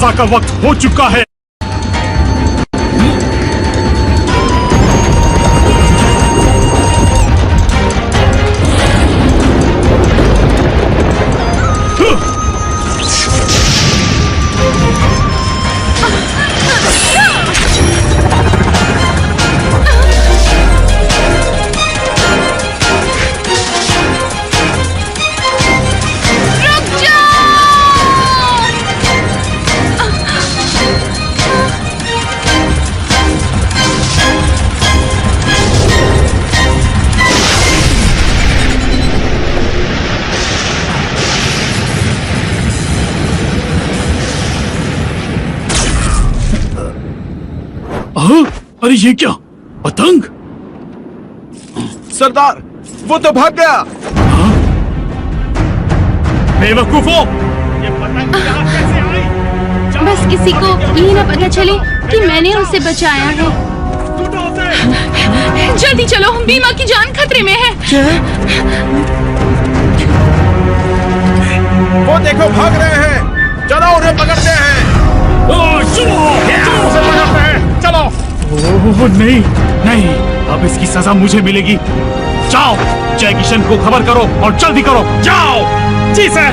सजा का वक्त हो चुका है। अरे ये क्या पतंग? सरदार, वो तो भाग गया। बेवकूफो, ये पतंग यहाँ कैसे आई? बस किसी को ये ना पता चले कि मैंने उसे बचाया है। जल्दी चलो, बीमा की जान खतरे में है। वो देखो भाग रहे हैं। चलो उन्हें पकड़ते हैं। चलो। ओह नहीं नहीं, अब इसकी सजा मुझे मिलेगी। जाओ, जय किशन को खबर करो और जल्दी करो। जाओ। जी सर।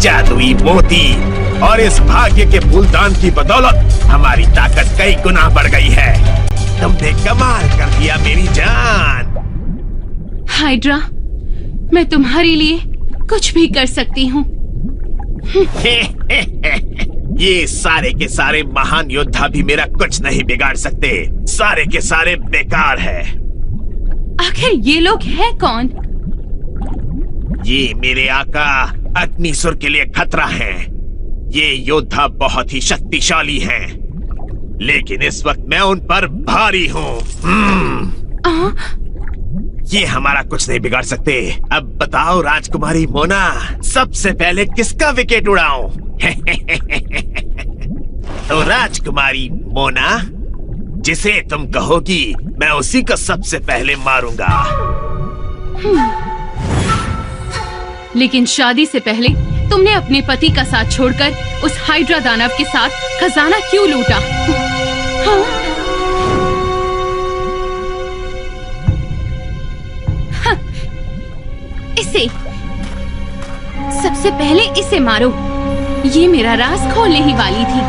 जादुई मोती और इस भाग्य के फूलदान की बदौलत हमारी ताकत कई गुना बढ़ गई है। तुमने कमाल कर दिया मेरी जान। हाइड्रा, मैं तुम्हारे लिए कुछ भी कर सकती हूँ। ये सारे के सारे महान योद्धा भी मेरा कुछ नहीं बिगाड़ सकते। सारे के सारे बेकार है। आखिर ये लोग हैं कौन? ये मेरे आका अग्निसुर के लिए खतरा है। ये योद्धा बहुत ही शक्तिशाली हैं, लेकिन इस वक्त मैं उन पर भारी हूँ। ये हमारा कुछ नहीं बिगाड़ सकते। अब बताओ राजकुमारी मोना, सबसे पहले किसका विकेट उड़ाऊं? तो राजकुमारी मोना, जिसे तुम कहोगी मैं उसी को सबसे पहले मारूंगा। लेकिन शादी से पहले तुमने अपने पति का साथ छोड़कर उस हाइड्रा दानव के साथ खजाना क्यों लूटा? हाँ? हाँ, इसे सबसे पहले इसे मारो। ये मेरा राज खोलने ही वाली थी।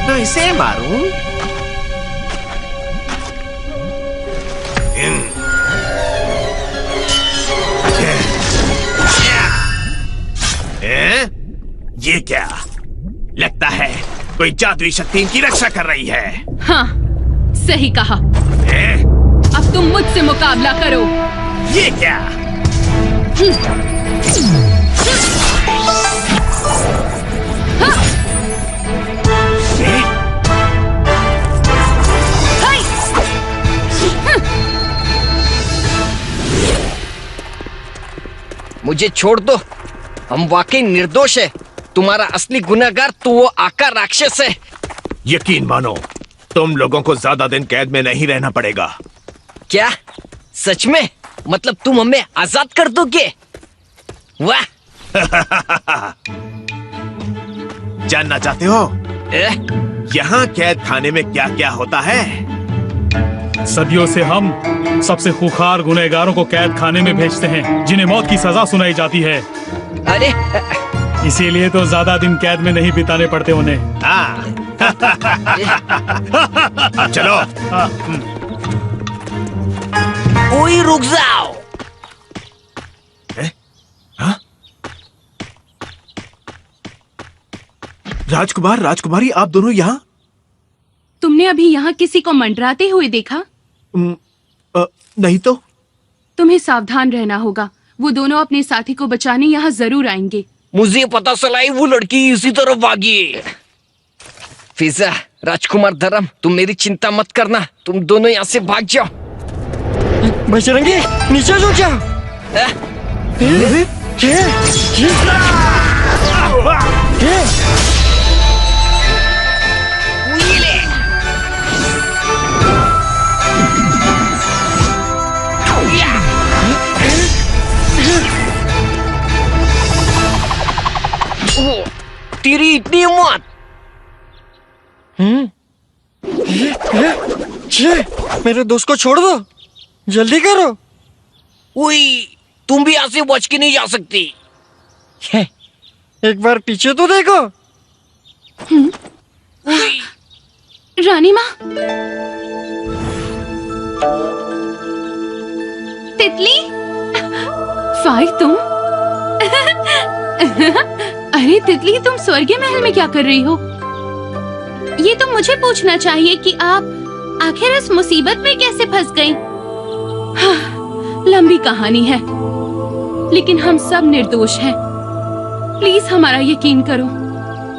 तो इसे मारूं? ये क्या? लगता है कोई जादुई शक्ति इनकी रक्षा कर रही है। हाँ, सही कहा। अब तुम मुझसे मुकाबला करो। ये क्या? मुझे छोड़ दो, हम वाकई निर्दोष है। तुम्हारा असली गुनहगार तो वो आका राक्षस है। यकीन मानो, तुम लोगों को ज्यादा दिन कैद में नहीं रहना पड़ेगा। क्या सच में? मतलब तुम हमें आजाद कर दोगे? वाह! जानना चाहते हो यहाँ कैद खाने में क्या क्या होता है? सदियों से हम सबसे खूंखार गुनहगारों को कैद खाने में भेजते हैं, जिन्हें मौत की सजा सुनाई जाती है। अरे इसीलिए तो ज्यादा दिन कैद में नहीं बिताने पड़ते उन्हें। हाँ। चलो। ओए रुक जाओ। हाँ? राजकुमार, राजकुमारी, आप दोनों यहाँ? तुमने अभी यहाँ किसी को मंडराते हुए देखा? नहीं तो। तुम्हें सावधान रहना होगा। वो दोनों अपने साथी को बचाने यहाँ जरूर आएंगे। मुझे पता चला है वो लड़की इसी तरफ भागी है। फिजा, राजकुमार धर्म, तुम मेरी चिंता मत करना, तुम दोनों यहाँ से भाग जाओ। बजरंगी नीचे झुक जाओ। तेरी इतनी हिम्मत! मेरे दोस्त को छोड़ दो, जल्दी करो। ओए, तुम भी यहाँ से बच के नहीं जा सकती। एक बार पीछे तो देखो। रानी माँ, तितली, फाई तुम? अरे तितली, तुम स्वर्गीय महल में क्या कर रही हो? ये तो मुझे पूछना चाहिए कि आप आखिर इस मुसीबत में कैसे फंस गई। हाँ, लंबी कहानी है, लेकिन हम सब निर्दोष हैं। प्लीज हमारा यकीन करो।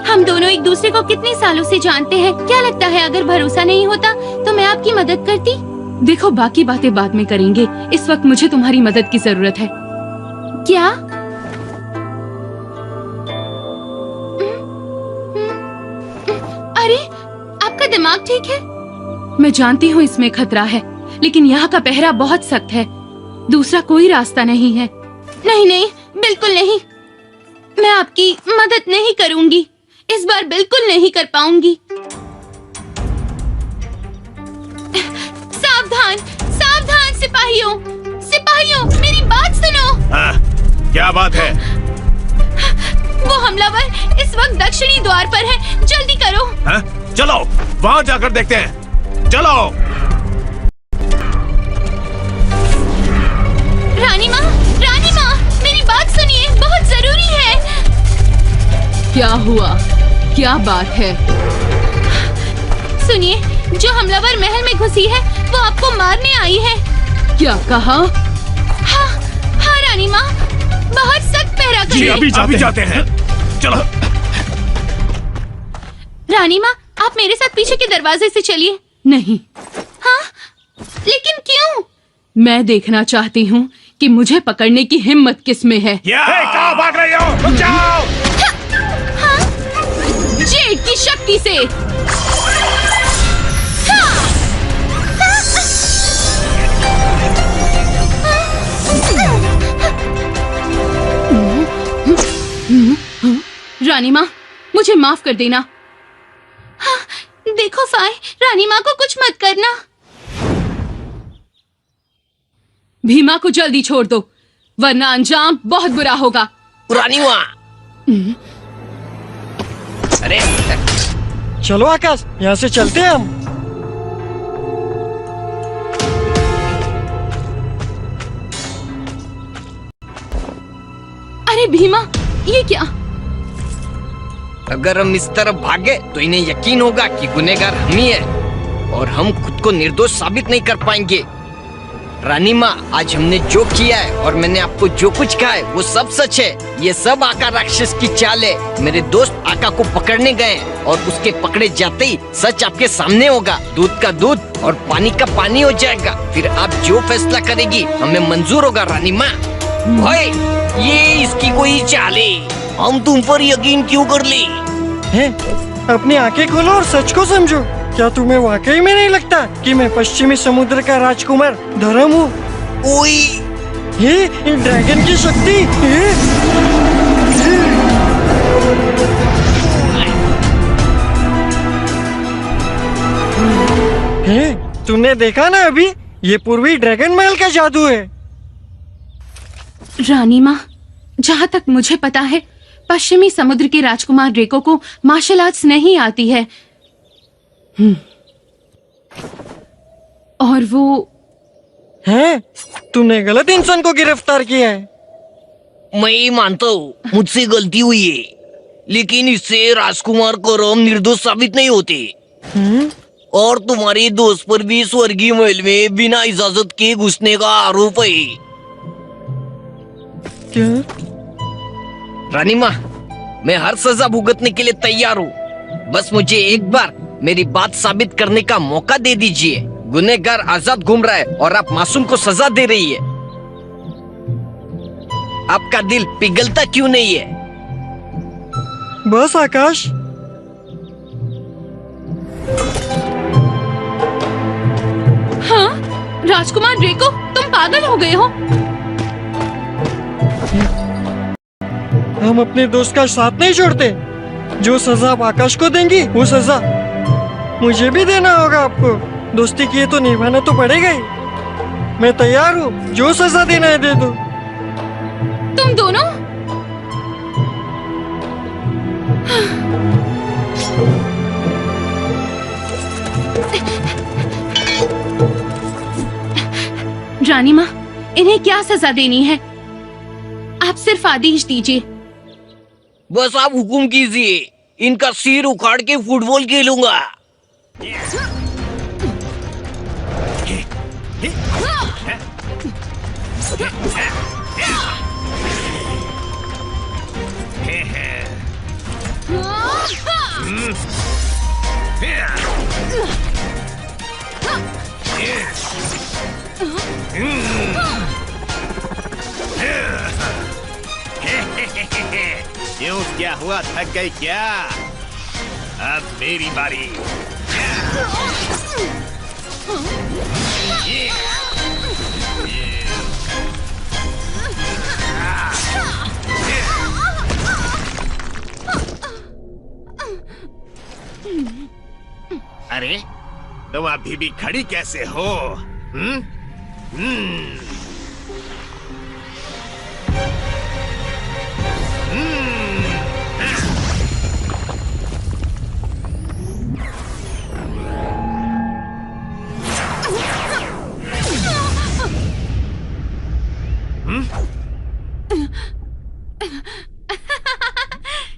हम दोनों एक दूसरे को कितने सालों से जानते हैं। क्या लगता है अगर भरोसा नहीं होता तो मैं आपकी मदद करती? देखो, बाकी बातें बाद में करेंगे, इस वक्त मुझे तुम्हारी मदद की जरूरत है। क्या? अरे, आपका दिमाग ठीक है? मैं जानती हूँ इसमें खतरा है, लेकिन यहाँ का पहरा बहुत सख्त है। दूसरा कोई रास्ता नहीं है। नहीं नहीं, बिल्कुल नहीं। मैं आपकी मदद नहीं करूंगी, इस बार बिल्कुल नहीं कर पाऊंगी। सावधान, सावधान सिपाहियों, सिपाहियों, मेरी बात सुनो। हाँ, क्या बात है? वो हमलावर इस वक्त दक्षिणी द्वार पर है, जल्दी करो। हाँ? चलो वहाँ जाकर देखते हैं, चलो। रानी माँ, मेरी बात सुनिए, बहुत जरूरी है। क्या हुआ? क्या बात है? सुनिए, जो हमलावर महल में घुसी है वो आपको मारने आई है। क्या कहा? हाँ, हाँ रानी माँ, बहुत सख्त पहरा जी, करिए। अभी जाते हैं, चलो। रानी माँ, आप मेरे साथ पीछे के दरवाजे से चलिए। नहीं। हाँ, लेकिन क्यों? मैं देखना चाहती हूँ कि मुझे पकड़ने की हिम्मत किसमें है। कहाँ भाग रही हो? रुक जाओ। हाँ, जेड की शक्ति से। रानी माँ, मुझे माफ कर देना। हाँ, देखो फाय, रानी माँ को कुछ मत करना। भीमा को जल्दी छोड़ दो, वरना अंजाम बहुत बुरा होगा। रानी माँ! अरे चलो आकाश, यहाँ से चलते हैं हम। अरे भीमा, ये क्या? अगर हम इस तरफ भागे तो इन्हें यकीन होगा कि गुनहगार हम ही है और हम खुद को निर्दोष साबित नहीं कर पाएंगे। रानी माँ, आज हमने जो किया है और मैंने आपको जो कुछ कहा है वो सब सच है। ये सब आका राक्षस की चाल है। मेरे दोस्त आका को पकड़ने गए हैं और उसके पकड़े जाते ही सच आपके सामने होगा। दूध का दूध और पानी का पानी हो जाएगा। फिर आप जो फैसला करेगी हमें मंजूर होगा। रानी माँ, ओए, ये इसकी कोई चाल है। हम तुम पर यकीन क्यों कर ले? अपनी आंखें खोलो और सच को समझो। क्या तुम्हें वाकई में नहीं लगता कि मैं पश्चिमी समुद्र का राजकुमार धर्म हूँ? ओए, ये ड्रैगन की शक्ति। तुमने देखा ना अभी, ये पूर्वी ड्रैगन महल का जादू है। रानी माँ, जहाँ तक मुझे पता है पश्चिमी समुद्र के राजकुमार रेको को मार्शल आर्ट्स नहीं आती है। और वो हैं? तुमने गलत इंसान को गिरफ्तार किया है। मैं ये मानता हूँ मुझसे गलती हुई है, लेकिन इससे राजकुमार कौरव निर्दोष साबित नहीं होते। और तुम्हारे दोस्त पर भी स्वर्गीय महल में बिना इजाजत के घुसने का आरोप है। क्या? रानी माँ, मैं हर सजा भुगतने के लिए तैयार हूँ। बस मुझे एक बार मेरी बात साबित करने का मौका दे दीजिए। गुनहगार आजाद घूम रहा है और आप मासूम को सजा दे रही है। आपका दिल पिघलता क्यों नहीं है? बस आकाश, हाँ राजकुमार ड्रेको, तुम पागल हो गए हो। हम अपने दोस्त का साथ नहीं छोड़ते। जो सजा आप आकाश को देंगी वो सजा मुझे भी देना होगा आपको। दोस्ती की है तो निभाना तो पड़ेगा ही। मैं तैयार हूँ, जो सजा देना है दे दो। तुम दोनों रानी माँ, इन्हें क्या सजा देनी है? आप सिर्फ आदेश दीजिए। बस आप हुक्म कीजिए, इनका सिर उखाड़ के फुटबॉल खेलूंगा। क्यों, क्या हुआ, थक गई क्या? अब मेरी बारी। अरे, तुम अभी भी खड़ी कैसे हो? हम्म?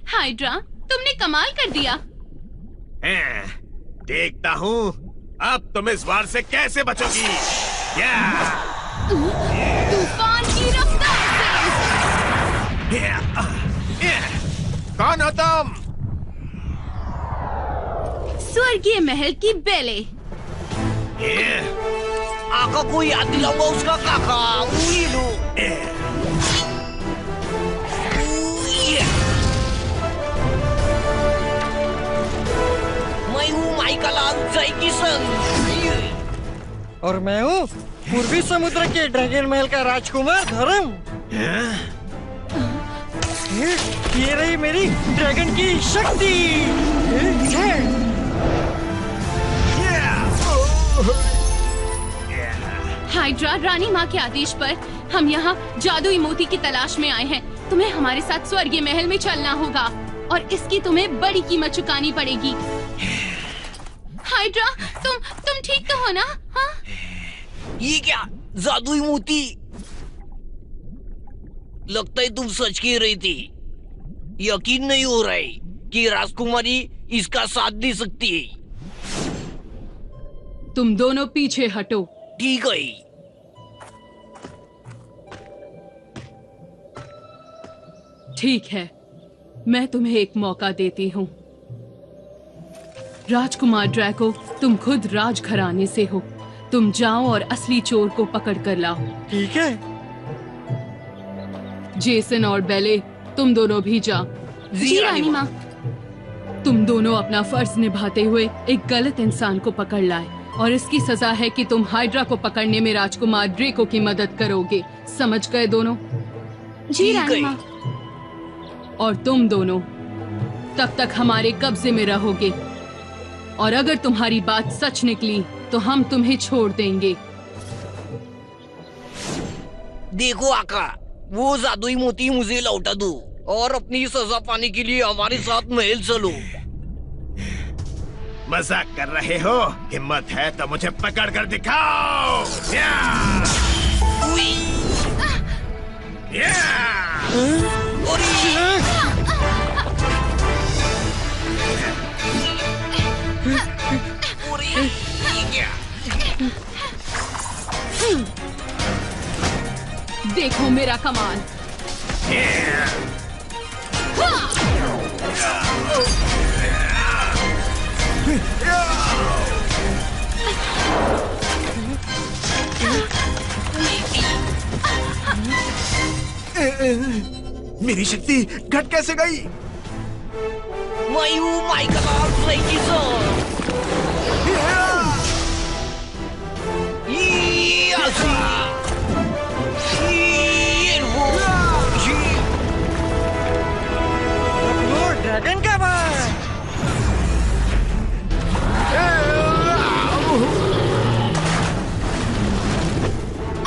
हाइड्रा, तुमने कमाल कर दिया। देखता हूँ अब तुम इस बार से कैसे बचोगी। क्या? तूफान की रफ्तार से। कौन हो तुम? स्वर्गीय महल की बेले। आका को याद दिलाऊंगा उसका काका। उई लो। मैं हूँ माइकल आउटसाइड की संग। और मैं हूँ पूर्वी समुद्र के ड्रैगन महल का राजकुमार धर्म। ये रही मेरी ड्रैगन की शक्ति। हाइड्रा, रानी माँ के आदेश पर हम यहाँ जादुई मोती की तलाश में आए हैं। तुम्हें हमारे साथ स्वर्गीय महल में चलना होगा और इसकी तुम्हें बड़ी कीमत चुकानी पड़ेगी। हाइड्रा, तुम ठीक तो हो ना? हाँ? ये क्या जादुई मोती? लगता है तुम सच कह रही थी। यकीन नहीं हो रहा है कि राजकुमारी इसका साथ दे सकती है। तुम दोनों पीछे हटो। ठीक है। ठीक है, मैं तुम्हें एक मौका देती हूँ। राजकुमार ड्रैको, तुम खुद राजघराने से हो। तुम जाओ और असली चोर को पकड़ कर लाओ। ठीक है। जेसन और बेले, तुम दोनों भी जाओ। जी रानी माँ। तुम दोनों अपना फर्ज निभाते हुए एक गलत इंसान को पकड़ लाए और इसकी सजा है कि तुम हाइड्रा को पकड़ने में राजकुमार ड्रेको की मदद करोगे। समझ गए दोनों? जी रानी माँ। और तुम दोनों तब तक हमारे कब्जे में रहोगे और अगर तुम्हारी बात सच निकली तो हम तुम्हें छोड़ देंगे। देखो आका, वो जादुई मोती मुझे लौटा दो और अपनी सजा पाने के लिए हमारे साथ महल चलो। मजाक कर रहे हो? हिम्मत है तो मुझे पकड़ कर दिखाओ। देखो मेरा कमाल। मेरी शक्ति घट कैसे गई? Mayu Michael Arthur. ड्रैगन का भाई।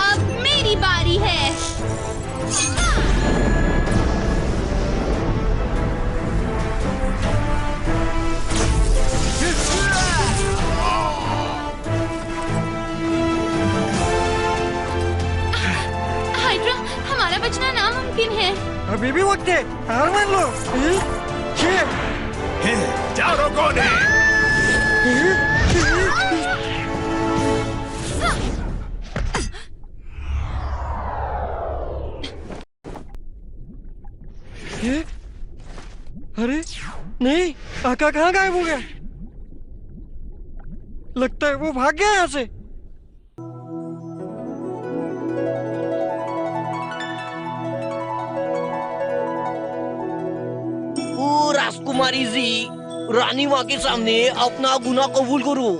अब मेरी बारी है। हाइड्रा, हमारा बचना नामुमकिन है। अभी भी वक्त है, हार मान लो। जाओ, रोको ने। अरे नहीं, आका कहाँ गायब हो गया? लगता है वो भाग गया यहाँ से। ओ राजकुमारी जी, रानी माँ के सामने अपना गुनाह कबूल करो।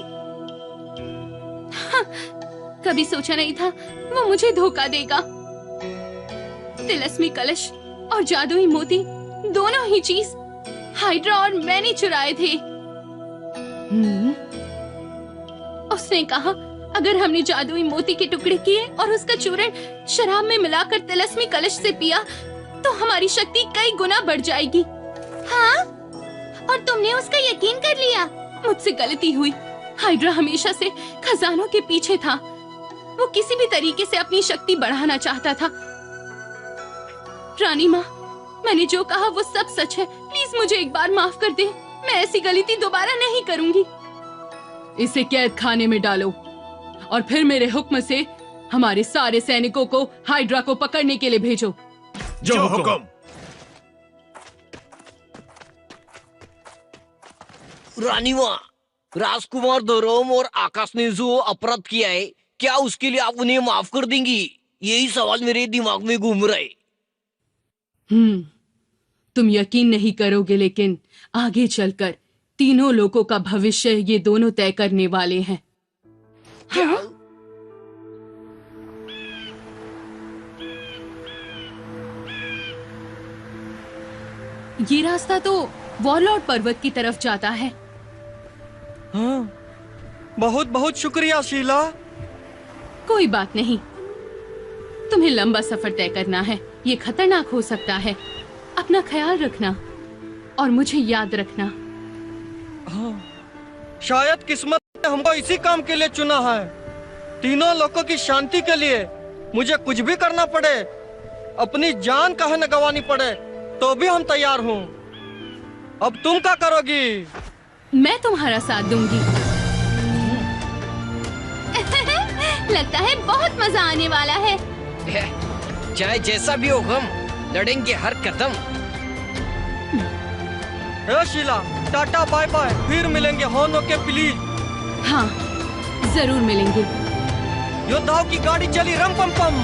कभी सोचा नहीं था वो मुझे धोखा देगा। तिलस्मी कलश और जादुई मोती, दोनों ही चीज हाइड्रा और मैंने चुराए थे। उसने कहा अगर हमने जादुई मोती के टुकड़े किए और उसका चूर्ण शराब में मिलाकर तिलस्मी कलश से पिया तो हमारी शक्ति कई गुना बढ़ जाएगी। हाँ? और तुमने उसका यकीन कर लिया? मुझसे गलती हुई। हाइड्रा हमेशा से खजानों के पीछे था। वो किसी भी तरीके से अपनी शक्ति बढ़ाना चाहता था। रानी माँ, मैंने जो कहा वो सब सच है। प्लीज मुझे एक बार माफ कर दे। मैं ऐसी गलती दोबारा नहीं करूंगी। इसे कैद खाने में डालो और फिर मेरे हुक्म से हमारे सारे सैनिकों को हाइड्रा को पकड़ने के लिए भेजो। जो हुक्म। रानी माँ, राजकुमार धरोम और आकाश ने जो अपराध किया है, क्या उसके लिए आप उन्हें माफ कर देंगी? यही सवाल मेरे दिमाग में घूम रहा है। तुम यकीन नहीं करोगे, लेकिन आगे चलकर तीनों लोगों का भविष्य ये दोनों तय करने वाले हैं। हाँ? ये रास्ता तो वॉरलॉर्ड पर्वत की तरफ जाता है। हाँ, बहुत बहुत शुक्रिया शीला। कोई बात नहीं, तुम्हें लंबा सफर तय करना है। ये खतरनाक हो सकता है। अपना ख्याल रखना और मुझे याद रखना। हाँ, शायद किस्मत ने हमको इसी काम के लिए चुना है। तीनों लोगों की शांति के लिए मुझे कुछ भी करना पड़े, अपनी जान कहे न गंवानी पड़े, तो भी हम तैयार हूँ। अब तुम क्या करोगी? मैं तुम्हारा साथ दूंगी। लगता है बहुत मजा आने वाला है। चाहे जैसा भी हो, हम लड़ेंगे हर कदम। हे शीला, टाटा बाय बाय, फिर मिलेंगे। Horn okay please. हाँ, जरूर मिलेंगे। योद्धाओं की गाड़ी चली रम पम पम।